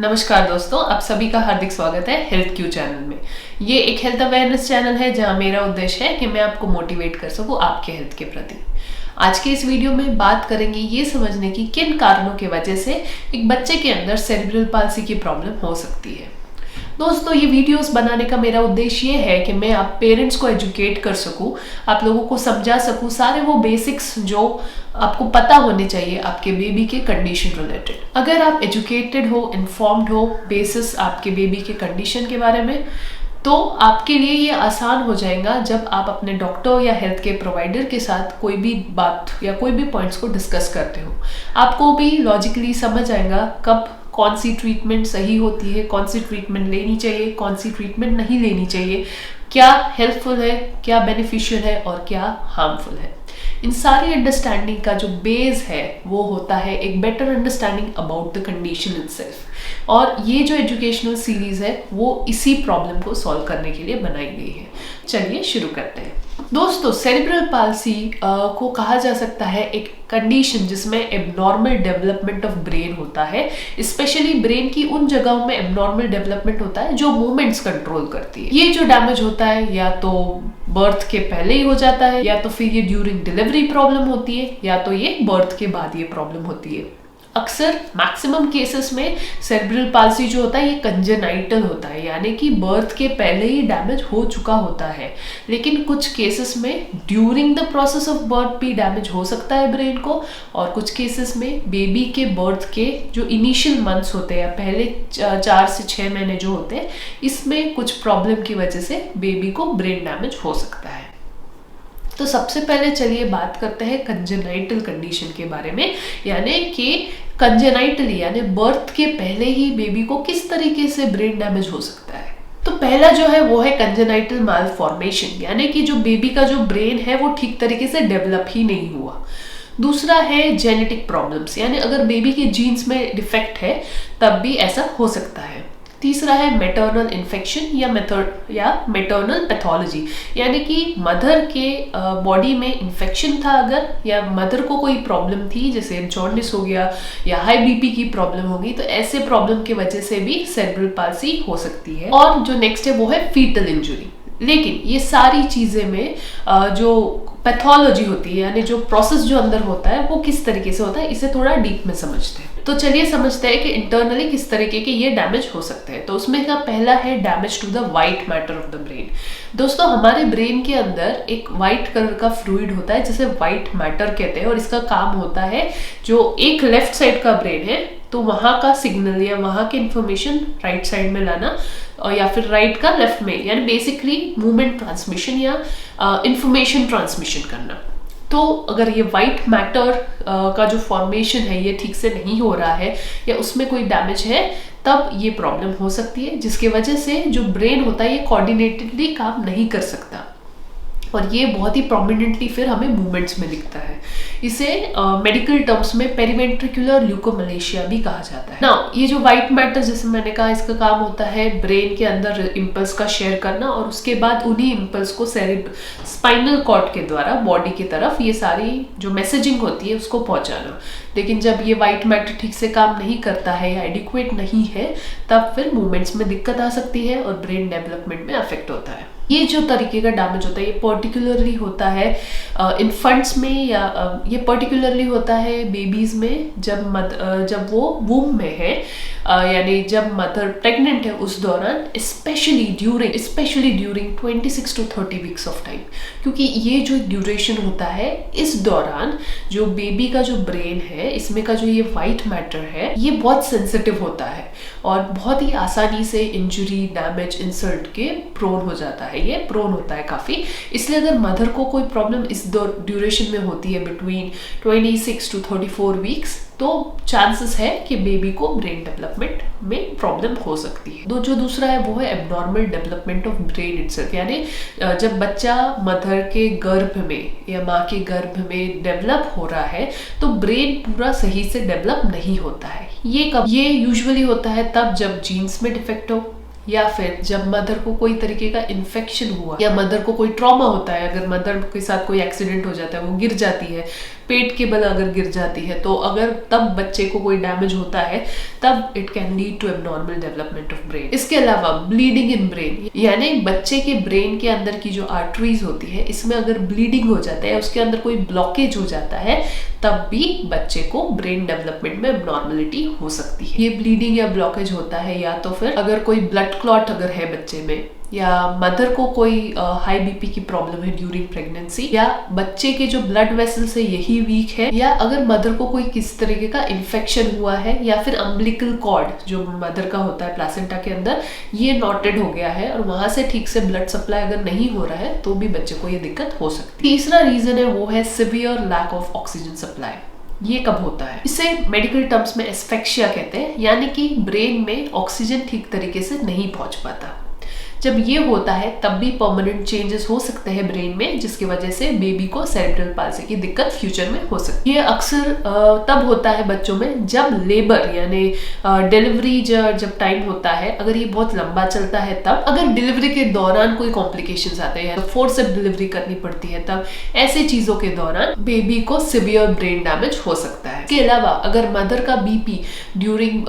नमस्कार दोस्तों, आप सभी का हार्दिक स्वागत है हेल्थ क्यू चैनल में। ये एक हेल्थ अवेयरनेस चैनल है जहां मेरा उद्देश्य है कि मैं आपको मोटिवेट कर सकूं आपके हेल्थ के प्रति। आज के इस वीडियो में बात करेंगे ये समझने की किन कारणों की वजह से एक बच्चे के अंदर सेरेब्रल पाल्सी की प्रॉब्लम हो सकती है। दोस्तों, ये वीडियोस बनाने का मेरा उद्देश्य ये है कि मैं आप पेरेंट्स को एजुकेट कर सकूं, आप लोगों को समझा सकूं सारे वो बेसिक्स जो आपको पता होने चाहिए आपके बेबी के कंडीशन रिलेटेड। अगर आप एजुकेटेड हो, इन्फॉर्म्ड हो बेसिस आपके बेबी के कंडीशन के बारे में, तो आपके लिए ये आसान हो जाएगा जब आप अपने डॉक्टर या हेल्थ के प्रोवाइडर के साथ कोई भी बात या कोई भी पॉइंट्स को डिस्कस करते हो। आपको भी लॉजिकली समझ आएगा कब कौन सी ट्रीटमेंट सही होती है, कौन सी ट्रीटमेंट लेनी चाहिए, कौन सी ट्रीटमेंट नहीं लेनी चाहिए, क्या हेल्पफुल है, क्या बेनिफिशियल है और क्या हार्मफुल है। इन सारी अंडरस्टैंडिंग का जो बेस है वो होता है एक better understanding about the condition itself. और ये जो एजुकेशनल सीरीज है वो इसी प्रॉब्लम को सॉल्व करने के लिए बनाई गई है। चलिए शुरू करते हैं। दोस्तों, सेरेब्रल पाल्सी को कहा जा सकता है एक कंडीशन जिसमें एबनॉर्मल डेवलपमेंट ऑफ ब्रेन होता है। स्पेशली ब्रेन की उन जगहों में एबनॉर्मल डेवलपमेंट होता है जो मूवमेंट्स कंट्रोल करती है। ये जो डैमेज होता है या तो बर्थ के पहले ही हो जाता है, या तो फिर ये ड्यूरिंग डिलीवरी प्रॉब्लम होती है, या तो ये बर्थ के बाद ये प्रॉब्लम होती है। अक्सर मैक्सिमम केसेस में सेरेब्रल पाल्सी जो होता है ये कंजेनाइटल होता है, यानी कि बर्थ के पहले ही डैमेज हो चुका होता है। लेकिन कुछ केसेस में during the process of birth भी डैमेज हो सकता है ब्रेन को, और कुछ केसेस में बेबी के बर्थ के जो इनिशियल मंथ्स होते हैं, पहले 4 से 6 महीने जो होते हैं, इसमें कुछ प्रॉब्लम की वजह से बेबी को ब्रेन डैमेज हो सकता है। तो सबसे पहले चलिए बात करते हैं कंजेनाइटल कंडीशन के बारे में, यानी कि कंजेनाइटली यानी बर्थ के पहले ही बेबी को किस तरीके से ब्रेन डैमेज हो सकता है। तो पहला जो है वो है कंजेनाइटल मालफॉर्मेशन, यानी कि जो बेबी का जो ब्रेन है वो ठीक तरीके से डेवलप ही नहीं हुआ। दूसरा है जेनेटिक प्रॉब्लम्स, यानी अगर बेबी के जीन्स में डिफेक्ट है तब भी ऐसा हो सकता है। तीसरा है मैटरनल इन्फेक्शन या मैटरनल पैथोलॉजी, यानी कि मदर के बॉडी में इन्फेक्शन था अगर, या मदर को कोई प्रॉब्लम थी जैसे जॉन्डिस हो गया या हाई बीपी की प्रॉब्लम होगी, तो ऐसे प्रॉब्लम की वजह से भी सेरेब्रल पाल्सी हो सकती है। और जो नेक्स्ट है वो है फीटल इंजरी। लेकिन ये सारी चीजें में जो पैथोलॉजी होती है, यानी जो प्रोसेस जो अंदर होता है वो किस तरीके से होता है, इसे थोड़ा डीप में समझते हैं। तो चलिए समझते हैं कि इंटरनली किस तरीके के ये डैमेज हो सकते हैं। तो उसमें का पहला है damage to the white matter of the brain. दोस्तों, हमारे ब्रेन के अंदर एक व्हाइट कलर का फ्लूइड होता है जिसे व्हाइट मैटर कहते हैं, और इसका काम होता है जो एक लेफ्ट साइड का ब्रेन है तो वहां का सिग्नल या वहां की इंफॉर्मेशन राइट साइड में लाना, और या फिर राइट का लेफ्ट में, यानी बेसिकली मूवमेंट ट्रांसमिशन या इंफॉर्मेशन ट्रांसमिशन करना। तो अगर ये व्हाइट मैटर का जो फॉर्मेशन है ये ठीक से नहीं हो रहा है या उसमें कोई डैमेज है, तब ये प्रॉब्लम हो सकती है, जिसकी वजह से जो ब्रेन होता है ये कोऑर्डिनेटेडली काम नहीं कर सकता, और ये बहुत ही प्रोमिनेंटली फिर हमें मूवमेंट्स में दिखता है। इसे मेडिकल टर्म्स में पेरीवेंट्रिकुलर ल्यूकोमलेशिया भी कहा जाता है। ना ये जो व्हाइट मैटर, जैसे मैंने कहा, इसका काम होता है ब्रेन के अंदर इम्पल्स का शेयर करना, और उसके बाद उन्हीं इम्पल्स को स्पाइनल कॉर्ड के द्वारा बॉडी की तरफ ये सारी जो मैसेजिंग होती है उसको पहुंचाना। लेकिन जब ये व्हाइट मैटर ठीक से काम नहीं करता है या एडिक्वेट नहीं है, तब फिर मूवमेंट्स में दिक्कत आ सकती है और ब्रेन डेवलपमेंट में अफेक्ट होता है। ये जो तरीके का डैमेज होता है ये पर्टिकुलरली होता है इन्फेंट्स में, या ये पर्टिकुलरली होता है बेबीज में जब वो वूम में है, यानी जब मदर प्रेग्नेंट है उस दौरान, specially during 26 to 30 weeks of time. क्योंकि ये जो ड्यूरेशन होता है, इस दौरान जो बेबी का जो ब्रेन है, इसमें का जो ये व्हाइट मैटर है ये बहुत सेंसिटिव होता है और बहुत ही आसानी से इंजरी, डैमेज, इंसल्ट के प्रोन हो जाता है। ये प्रोन होता है काफी। इसलिए अगर मदर को कोई प्रॉब्लम इस ड्यूरेशन में होती है बिटवीन 26 to 34 वीक्स, तो चांसेस है कि बेबी को ब्रेन डेवलपमेंट में प्रॉब्लम हो सकती है। जो दूसरा है वो है abnormal development of brain itself, यानी जब बच्चा मदर के गर्भ में या माँ के गर्भ में डेवलप हो रहा है तो ब्रेन पूरा सही से डेवलप नहीं होता है। ये यूजुअली होता है तब जब जीन्स में डिफेक्ट हो, या फिर जब मदर को कोई तरीके का इन्फेक्शन हुआ, या मदर को कोई ट्रॉमा होता है, अगर मदर के साथ कोई एक्सीडेंट हो जाता है, वो गिर जाती है, पेट के बल अगर गिर जाती है, तो अगर तब बच्चे को कोई डैमेज होता है तब it can lead to abnormal development of brain. इसके अलावा ब्लीडिंग इन ब्रेन, यानी बच्चे के ब्रेन के अंदर की जो आर्टरीज होती है इसमें अगर ब्लीडिंग हो जाता है, उसके अंदर कोई ब्लॉकेज हो जाता है, तब भी बच्चे को ब्रेन डेवलपमेंट में एबनॉर्मलिटी हो सकती है। ये ब्लीडिंग या ब्लॉकेज होता है या तो फिर अगर कोई ब्लड क्लॉट अगर है बच्चे में, या मदर को कोई हाई बीपी की प्रॉब्लम है ड्यूरिंग प्रेगनेंसी, या बच्चे के जो ब्लड वेसल्स है यही वीक है, या अगर मदर को कोई किसी तरीके का इन्फेक्शन हुआ है, या फिर अम्बिलिकल कॉर्ड जो मदर का होता है प्लासेंटा के अंदर, ये नॉटेड हो गया है और वहां से ठीक से ब्लड सप्लाई अगर नहीं हो रहा है तो भी बच्चे को ये दिक्कत हो सकती है। तीसरा रीजन है वो है severe lack of oxygen supply. ये कब होता है? इसे मेडिकल टर्म्स में एस्फेक्सिया कहते हैं, यानी कि ब्रेन में ऑक्सीजन ठीक तरीके से नहीं पहुंच पाता। जब ये होता है तब भी परमानेंट चेंजेस हो सकते हैं ब्रेन में, जिसकी वजह से बेबी को सेरेब्रल पाल्सी की दिक्कत फ्यूचर में हो सकती है। ये अक्सर तब होता है बच्चों में जब लेबर यानी डिलीवरी जब टाइम होता है, अगर ये बहुत लंबा चलता है तब, अगर डिलीवरी के दौरान कोई कॉम्प्लिकेशंस आते हैं, फोर्सेप डिलीवरी करनी पड़ती है, तब ऐसे चीजों के दौरान बेबी को सिवियर ब्रेन डैमेज हो सकता है। इसके अलावा अगर मदर का बीपी ड्यूरिंग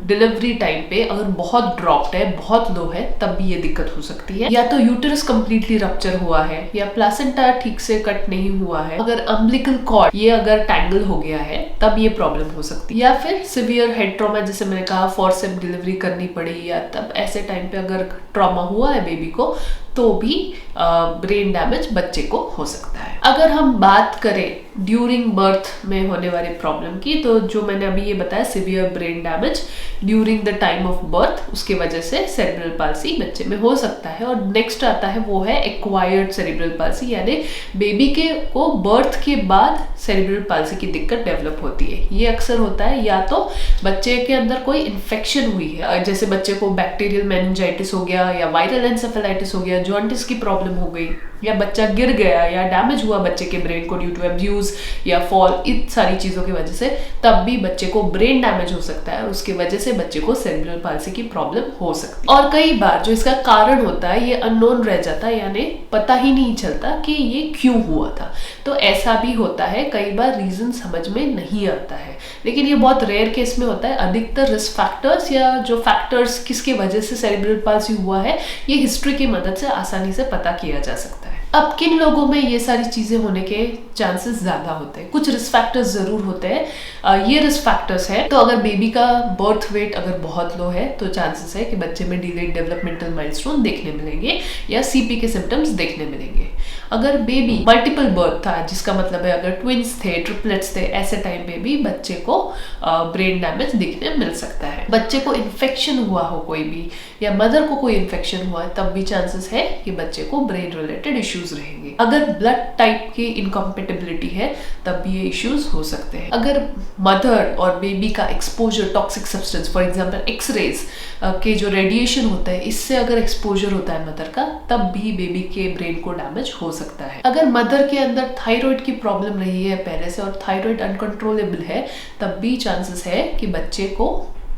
डिलीवरी टाइम पे अगर बहुत ड्रॉप्ड है, बहुत लो है, तब भी ये दिक्कत हो सकती है। या तो यूटेरस कंप्लीटली रप्चर हुआ है, या प्लासेंटा ठीक से कट नहीं हुआ है, अगर अम्बिलिकल कॉर्ड ये अगर टैंगल हो गया है तब ये प्रॉब्लम हो सकती है। या फिर सिवियर हेड ट्रॉमा, जैसे मैंने कहा फोर्सेप डिलीवरी करनी पड़ी, या तब ऐसे टाइम पे अगर ट्रॉमा हुआ है बेबी को तो भी ब्रेन डैमेज बच्चे को हो सकता है। अगर हम बात करें ड्यूरिंग बर्थ में होने वाली प्रॉब्लम की, तो जो मैंने अभी ये बताया severe brain damage during the time of birth, उसके वजह से सेरेब्रल पाल्सी बच्चे में हो सकता है। और नेक्स्ट आता है वो है एक्वायर्ड सेरेब्रल पाल्सी, यानी बेबी के को बर्थ के बाद सेरेब्रल पाल्सी की दिक्कत डेवलप होती है। ये अक्सर होता है या तो बच्चे के अंदर कोई इन्फेक्शन हुई है, जैसे बच्चे को बैक्टीरियल मेनिंजाइटिस हो गया, या वायरल एंसेफेलाइटिस हो गया, जॉन्डिस की प्रॉब्लम हो गई, या बच्चा गिर गया या डैमेज हुआ बच्चे के ब्रेन को ड्यू टू एब्यूज या फॉल, इन सारी चीजों की वजह से तब भी बच्चे को ब्रेन डैमेज हो सकता है और उसकी वजह से बच्चे को सेरेब्रल पाल्सी की प्रॉब्लम हो सकती है। और कई बार जो इसका कारण होता है ये अननोन रह जाता है, यानी पता ही नहीं चलता कि ये क्यों हुआ था। तो ऐसा भी होता है, कई बार रीजन समझ में नहीं आता है, लेकिन ये बहुत रेयर केस में होता है। अधिकतर रिस्क फैक्टर्स या जो फैक्टर्स किसके वजह से सेरेब्रल पाल्सी हुआ है, ये हिस्ट्री की मदद से आसानी से पता किया जा सकता है। अब किन लोगों में ये सारी चीजें होने के चांसेस ज्यादा होते हैं? कुछ रिस्क फैक्टर्स जरूर होते हैं। ये रिस्क फैक्टर्स है, तो अगर बेबी का बर्थ वेट अगर बहुत लो है तो चांसेस है कि बच्चे में डिलेड डेवलपमेंटल माइलस्टोन देखने मिलेंगे या सीपी के सिम्टम्स देखने मिलेंगे। अगर बेबी मल्टीपल बर्थ था, जिसका मतलब है अगर ट्विंस थे, ट्रिपलेट्स थे, ऐसे टाइम पे भी बच्चे को ब्रेन डैमेज दिखने मिल सकता है। बच्चे को इन्फेक्शन हुआ हो कोई भी, या मदर को कोई इन्फेक्शन हुआ है, तब भी चांसेस है कि बच्चे को ब्रेन रिलेटेड इश्यूज रहेंगे। अगर ब्लड टाइप की इनकम्पेटेबिलिटी है तब भी ये इश्यूज हो सकते हैं। अगर मदर और बेबी का exposure toxic substance, for example X rays के जो रेडिएशन होता है, इससे अगर एक्सपोजर होता है मदर का, तब भी बेबी के ब्रेन को डैमेज हो सकता है। अगर मदर के अंदर थायराइड की प्रॉब्लम रही है पहले से और थायराइड अनकंट्रोलेबल है, तब भी चांसेस है कि बच्चे को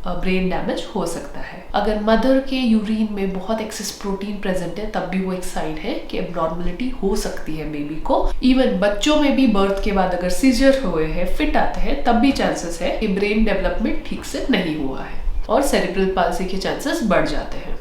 ब्रेन डैमेज हो सकता है। अगर मदर के यूरिन में बहुत एक्सेस प्रोटीन प्रेजेंट है, तब भी वो एक साइन है कि एब्नॉर्मलिटी हो सकती है बेबी को। इवन बच्चों में भी बर्थ के बाद अगर सीजर हुए हैं, फिट आते हैं, तब भी चांसेस है कि ब्रेन डेवलपमेंट ठीक से नहीं हुआ है और सेरेब्रल पाल्सी के चांसेस बढ़ जाते हैं।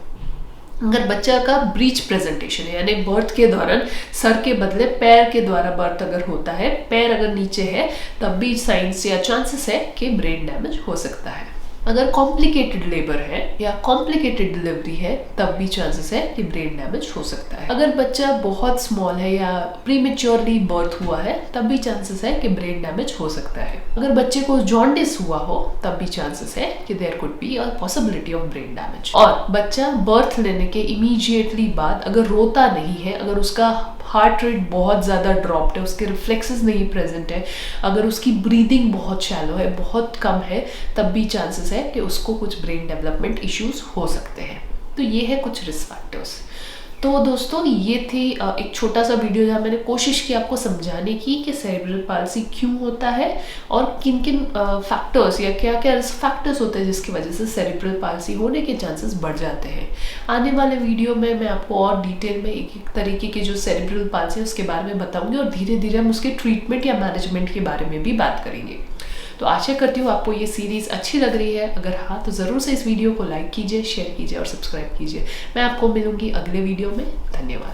अगर बच्चा का ब्रीच प्रेजेंटेशन है, यानी बर्थ के दौरान सर के बदले पैर के द्वारा बर्थ अगर होता है, पैर अगर नीचे है, तब भी साइंस या चांसेस है कि ब्रेन डैमेज हो सकता है। अगर कॉम्प्लिकेटेड लेबर है या कॉम्प्लिकेटेड डिलीवरी है, तब भी चांसेस है कि ब्रेन डैमेज हो सकता है। अगर बच्चा बहुत स्मॉल है या प्रीमेच्योरली बर्थ हुआ है, तब भी चांसेस है कि ब्रेन डैमेज हो सकता है। अगर बच्चे को जॉन्डिस हुआ हो, तब भी चांसेस है कि there could be a possibility of brain damage. और बच्चा बर्थ लेने के इमीडिएटली बाद अगर रोता नहीं है, अगर उसका हार्ट रेट बहुत ज़्यादा ड्रॉप्ड है, उसके रिफ्लेक्सेस नहीं प्रेजेंट है, अगर उसकी ब्रीदिंग बहुत शैलो है, बहुत कम है, तब भी चांसेस है कि उसको कुछ ब्रेन डेवलपमेंट इश्यूज हो सकते हैं। तो ये है कुछ रिस्क फैक्टर्स। तो दोस्तों ये थी एक छोटा सा वीडियो जहाँ मैंने कोशिश की आपको समझाने की कि सेरेब्रल पाल्सी क्यों होता है और किन किन फैक्टर्स या क्या क्या फैक्टर्स होते हैं जिसकी वजह से सेरेब्रल पाल्सी होने के चांसेस बढ़ जाते हैं। आने वाले वीडियो में मैं आपको और डिटेल में एक एक तरीके की जो सेरेब्रल पाल्सी है उसके बारे में बताऊंगी और धीरे धीरे हम उसके ट्रीटमेंट या मैनेजमेंट के बारे में भी बात करेंगे। तो आशा करती हूँ आपको ये सीरीज़ अच्छी लग रही है। अगर हाँ तो ज़रूर से इस वीडियो को लाइक कीजिए, शेयर कीजिए और सब्सक्राइब कीजिए। मैं आपको मिलूंगी अगले वीडियो में। धन्यवाद।